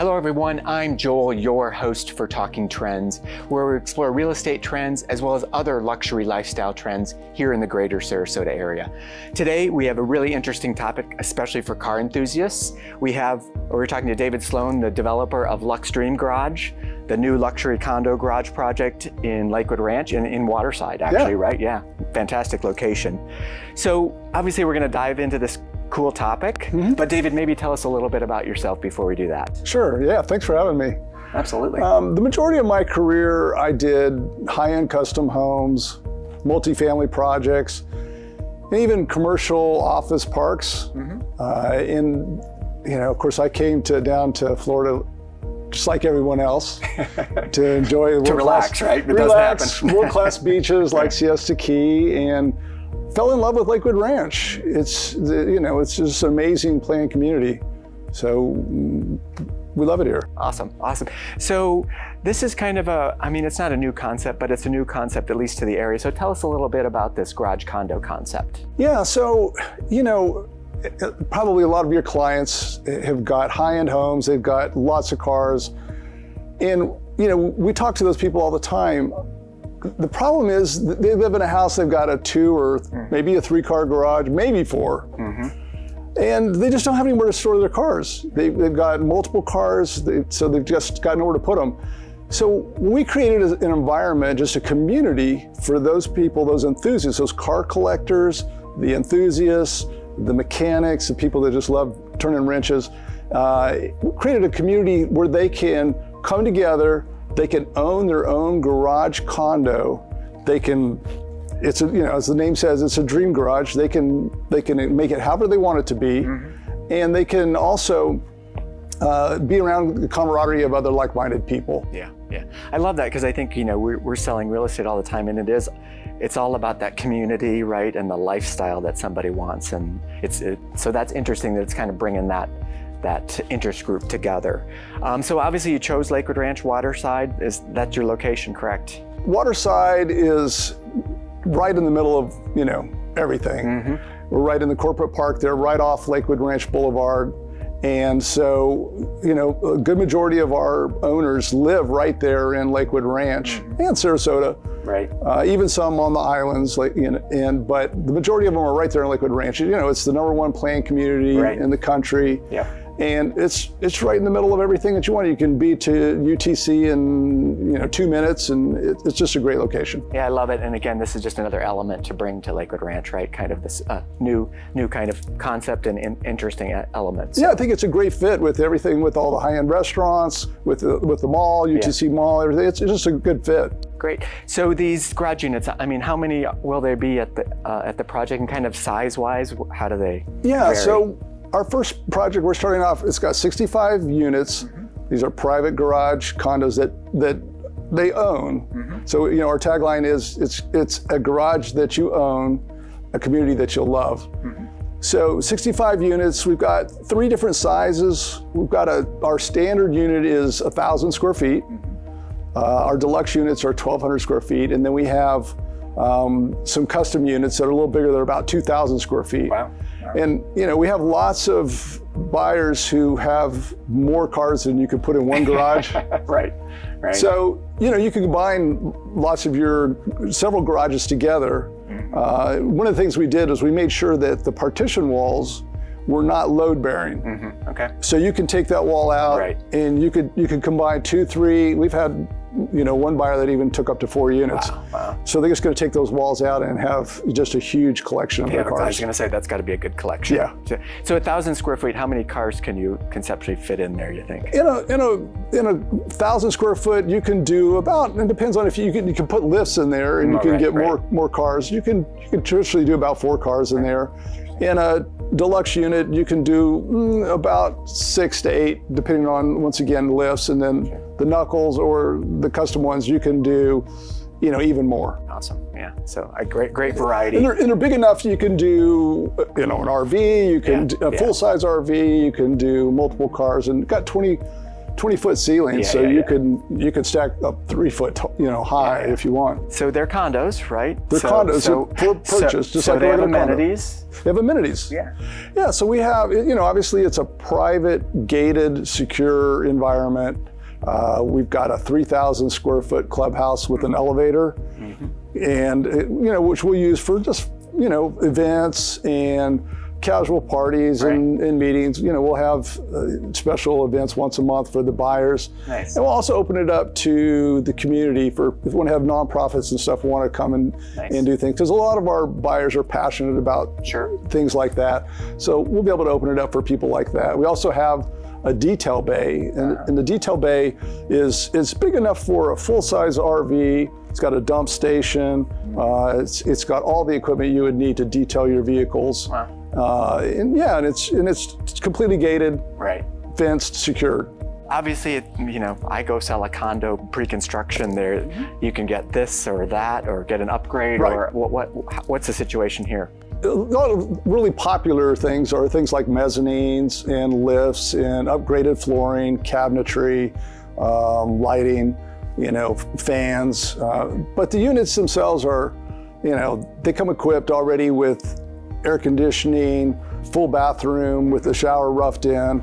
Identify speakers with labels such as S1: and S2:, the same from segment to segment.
S1: Hello everyone, I'm Joel, your host for Talking Trends, where we explore real estate trends as well as other luxury lifestyle trends here in the greater Sarasota area. Today we have a really interesting topic, especially for car enthusiasts. We're talking to David Slone, the developer of Luxe Dream Garage, the new luxury condo garage project in Lakewood Ranch in Waterside, actually, right? Yeah, fantastic location. So obviously we're going to dive into this cool topic, but David, maybe tell us a little bit about yourself before we do that.
S2: Sure, yeah, thanks for having me.
S1: Absolutely.
S2: The majority of my career, I did high-end custom homes, multifamily projects, and even commercial office parks. Of course, I came down to Florida just like everyone else to enjoy
S1: to relax, right? It
S2: relax, world-class beaches like Siesta Key, and fell in love with Lakewood Ranch. It's just an amazing planned community. So we love it here.
S1: Awesome, awesome. So this is kind of it's not a new concept, but it's a new concept, at least to the area. So tell us a little bit about this garage condo concept. Yeah,
S2: so, probably a lot of your clients have got high-end homes, they've got lots of cars. And, we talk to those people all the time. The problem is they live in a house, they've got a 2 or maybe a 3-car garage, maybe 4. And they just don't have anywhere to store their cars. They've got multiple cars, so they've just got nowhere to put them. So we created an environment, just a community for those people, those enthusiasts, those car collectors, the enthusiasts, the mechanics, the people that just love turning wrenches. We created a community where they can come together. They can own their own garage condo. They can, as the name says, it's a dream garage. They can make it however they want it to be. And they can also be around the camaraderie of other like-minded people. Yeah, yeah. I love that because I think, we're selling real estate all the time, and it's all about that community, right? And the lifestyle that somebody wants. And so that's interesting that it's kind of bringing that interest group together. So obviously you chose Lakewood Ranch, Waterside. That's your location, correct? Waterside is right in the middle of, everything. We're right in the corporate park there, right off Lakewood Ranch Boulevard. And so, a good majority of our owners live right there in Lakewood Ranch and Sarasota. Right. Even some on the islands, but the majority of them are right there in Lakewood Ranch. It's the #1 planned community in the country. Yeah. And it's right in the middle of everything that you want. You can be to UTC in 2 minutes, and it's just a great location. Yeah, I love it. And again, this is just another element to bring to Lakewood Ranch, right? Kind of this new kind of concept and interesting elements. Yeah, I think it's a great fit with everything, with all the high-end restaurants, with the mall, UTC Mall, everything. It's just a good fit. Great. So these garage units, how many will there be at the project, and kind of size-wise, how do they vary? So our first project we're starting off, it's got 65 units. These are private garage condos that they own. So our tagline is it's a garage that you own, a community that you'll love. So 65 units, we've got 3 different sizes. We've got our standard unit is 1,000 square feet. Our deluxe units are 1,200 square feet, and then we have some custom units that are a little bigger. They're about 2,000 square feet. Wow. And we have lots of buyers who have more cars than you could put in one garage. Right. So you can combine lots of your several garages together. One of the things we did is we made sure that the partition walls were not load bearing. Okay. So you can take that wall out, and you could combine 2, 3. We've had one buyer that even took up to 4 units. Wow. So they're just going to take those walls out and have just a huge collection of their cars. I was going to say, that's got to be a good collection. Yeah. So 1,000 square feet, how many cars can you conceptually fit in there, you think? In a 1,000 square foot, you can do about, it depends on if you can put lifts in there, and you can get more cars. You can traditionally do about 4 cars in there. In a deluxe unit, you can do about 6 to 8, depending on, once again, lifts, and then the knuckles or the custom ones, you can do, even more. Awesome, yeah. So a great variety. And they're big enough you can do, an RV, you can do a full-size RV, you can do multiple cars, and got 20 20-foot ceilings,
S1: Yeah,
S2: so
S1: yeah,
S2: you could stack up 3 foot, high if you want.
S1: So they're condos, right?
S2: They're condos for purchase, just like
S1: they
S2: a
S1: have
S2: regular
S1: amenities.
S2: condo. They have amenities.
S1: Yeah.
S2: Yeah. So we have, obviously it's a private, gated, secure environment. We've got a 3,000 square foot clubhouse with an elevator, and which we'll use for just events and casual parties and meetings. We'll have special events once a month for the buyers.
S1: Nice.
S2: And we'll also open it up to the community for if we want to have nonprofits and stuff who want to come and do things. Because a lot of our buyers are passionate about things like that. So we'll be able to open it up for people like that. We also have a detail bay, and the detail bay is big enough for a full-size RV. It's got a dump station. It's got all the equipment you would need to detail your vehicles.
S1: Wow.
S2: And it's completely gated, fenced, secured.
S1: Obviously, I go sell a condo pre-construction. There, you can get this or that, or get an upgrade, or what's the situation here?
S2: A lot of really popular things are things like mezzanines and lifts and upgraded flooring, cabinetry, lighting, fans. But the units themselves are, they come equipped already with air conditioning, full bathroom with the shower roughed in.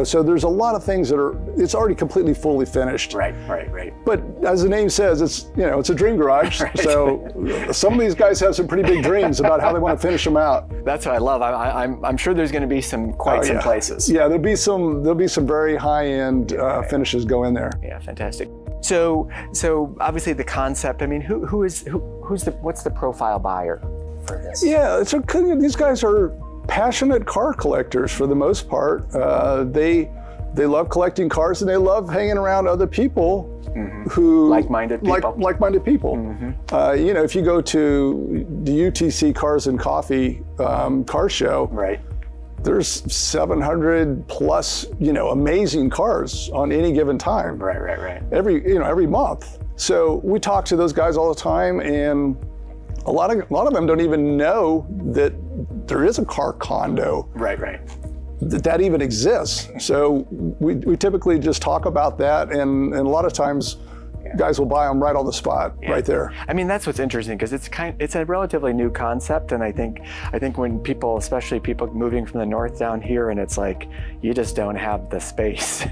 S2: So there's a lot of things that it's already completely fully finished. Right. But as the name says, it's a dream garage. So some of these guys have some pretty big dreams about how they want to finish them out. That's what I love. I'm sure there's going to be some places. Yeah, there'll be some very high-end finishes go in there. Yeah, fantastic.
S1: So obviously the concept. I mean, what's the profile buyer for this?
S2: Yeah, these guys are passionate car collectors for the most part. They love collecting cars, and they love hanging around other people who
S1: like-minded people.
S2: Like-minded people. If you go to the UTC Cars and Coffee car show, there's 700 plus amazing cars on any given time. Right. Every month. So we talk to those guys all the time, and a lot of them don't even know that there is a car-condo. Right. That even exists. So we typically just talk about that, and a lot of times guys will buy them right on the spot, right there.
S1: I mean, that's what's interesting, because it's a relatively new concept, and I think when people, especially people moving from the north down here, and it's like you just don't have the space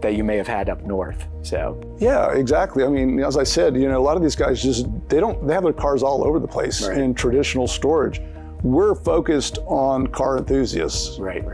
S1: that you may have had up north. So
S2: yeah, exactly. I mean, as I said, a lot of these guys they have their cars all over the place in traditional storage. We're focused on car enthusiasts. Right.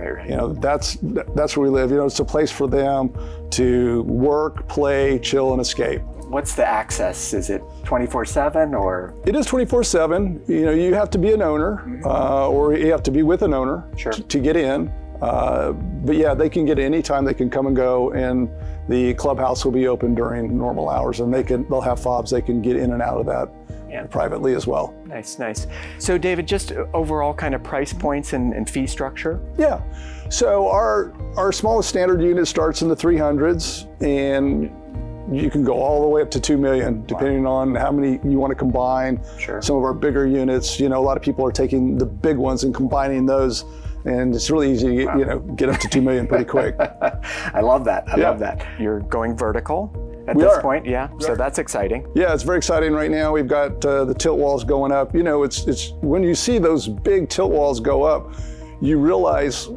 S2: That's where we live. It's a place for them to work, play, chill, and escape.
S1: What's the access? Is it 24/7 or?
S2: It is 24/7. You have to be an owner, or you have to be with an owner to get in. But yeah, they can get in anytime. They can come and go, and the clubhouse will be open during normal hours, and they'll have fobs. They can get in and out of that privately as well.
S1: Nice. So David, just overall kind of price points and fee structure?
S2: Yeah. So our smallest standard unit starts in the 300s, and you can go all the way up to 2 million, depending on how many you want to combine. Some of our bigger units, a lot of people are taking the big ones and combining those, and it's really easy to get up to 2 million pretty quick.
S1: I love that. I love that. You're going vertical at this point, so that's exciting.
S2: Yeah, it's very exciting right now. We've got the tilt walls going up. It's when you see those big tilt walls go up, you realize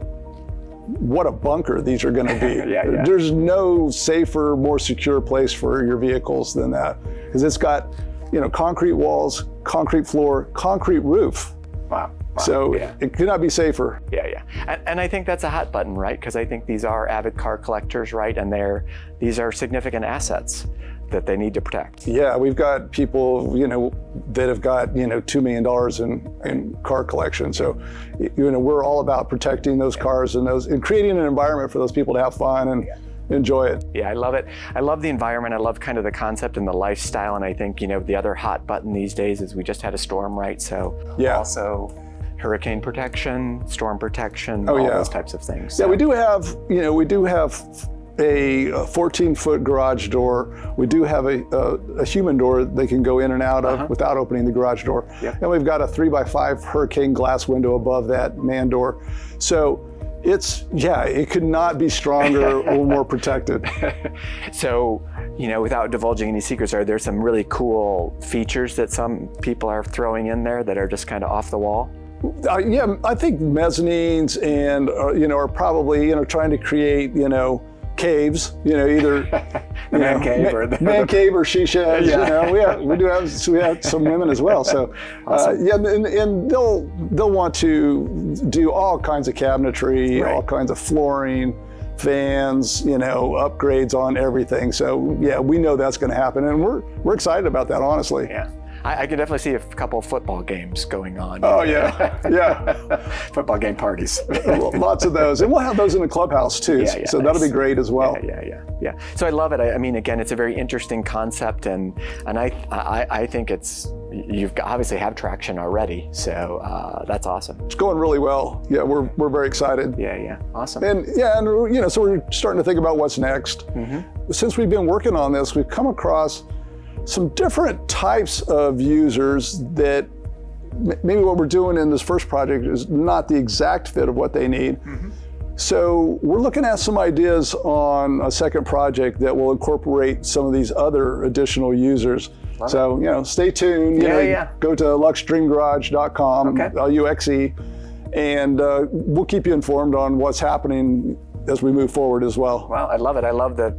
S2: what a bunker these are going to be. There's no safer, more secure place for your vehicles than that, because it's got concrete walls, concrete floor, concrete roof. Wow. So it could not be safer.
S1: And I think that's a hot button, right? Because I think these are avid car collectors, right? And these are significant assets that they need to protect.
S2: Yeah, we've got people, that have got, $2 million in car collection. So, we're all about protecting those cars and creating an environment for those people to have fun and enjoy it.
S1: Yeah, I love it. I love the environment. I love kind of the concept and the lifestyle. And I think, the other hot button these days is we just had a storm, right? So also hurricane protection, storm protection, all those types of things.
S2: Yeah, we do have a 14-foot garage door. We do have a human door they can go in and out of without opening the garage door. And we've got a 3x5 hurricane glass window above that man door. So, Yeah, it could not be stronger or more protected.
S1: So, you know, without divulging any secrets, are there some really cool features that some people are throwing in there that are just kind of off the wall?
S2: Yeah, I think mezzanines and you know, are probably, you know, trying to create, you know, caves, you know, either
S1: man cave or
S2: man cave or she sheds.
S1: Yeah.
S2: You know, we have some women as well. So
S1: awesome.
S2: yeah, and they'll want to do all kinds of cabinetry,
S1: right.
S2: all kinds of flooring, fans, you know, upgrades on everything. So yeah, we know that's going to happen, and we're excited about that, honestly.
S1: Yeah. I can definitely see a couple of football games going on.
S2: Oh yeah, yeah.
S1: Football game parties.
S2: Lots of those, and we'll have those in the clubhouse too.
S1: Yeah, yeah,
S2: so that'll be great as well.
S1: Yeah. So I love it. I mean, again, it's a very interesting concept, and I think you've obviously have traction already. So that's awesome.
S2: It's going really well. Yeah, we're very excited.
S1: Yeah. Awesome.
S2: And yeah, and you know, so we're starting to think about what's next. Mm-hmm. Since we've been working on this, we've come across some different types of users that maybe what we're doing in this first project is not the exact fit of what they need. Mm-hmm. So we're looking at some ideas on a second project that will incorporate some of these other additional users.
S1: Love
S2: so, you know, stay tuned. Go to luxedreamgarage.com,
S1: okay.
S2: LUXE, and we'll keep you informed on what's happening as we move forward as well.
S1: Well, I love it. I love that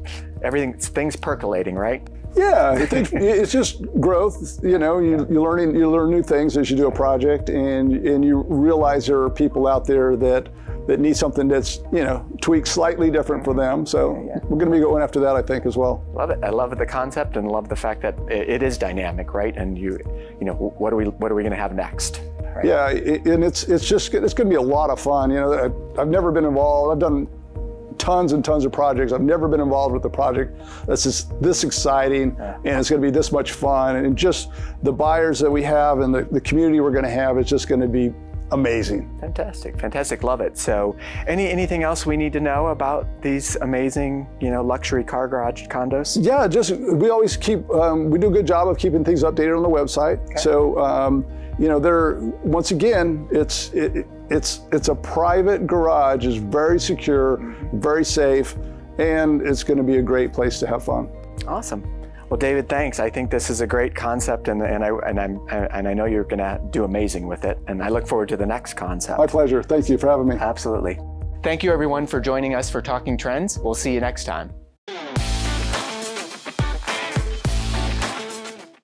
S1: things percolating, right?
S2: Yeah, I think it's just growth. You know, you learn new things as you do a project, and you realize there are people out there that need something that's, you know, tweaked slightly different for them. So we're going to be going after that, I think, as well.
S1: Love it. I love the concept and love the fact that it is dynamic, right? And you know, what are we going to have next? Right?
S2: Yeah, and it's going to be a lot of fun. You know, I've never been involved. I've done tons and tons of projects. I've never been involved with a project that's just this exciting, and it's going to be this much fun. And just the buyers that we have and the community we're going to have is just going to be amazing.
S1: Fantastic, love it. So anything else we need to know about these amazing, you know, luxury car garage condos? Yeah,
S2: we always keep, we do a good job of keeping things updated on the website. Okay. So, you know, once again, it's a private garage. It's very secure, very safe, and it's going to be a great place to have fun.
S1: Awesome. Well, David, thanks. I think this is a great concept, and I know you're going to do amazing with it, and I look forward to the next concept.
S2: My pleasure. Thank you for having me.
S1: Absolutely. Thank you, everyone, for joining us for Talking Trends. We'll see you next time.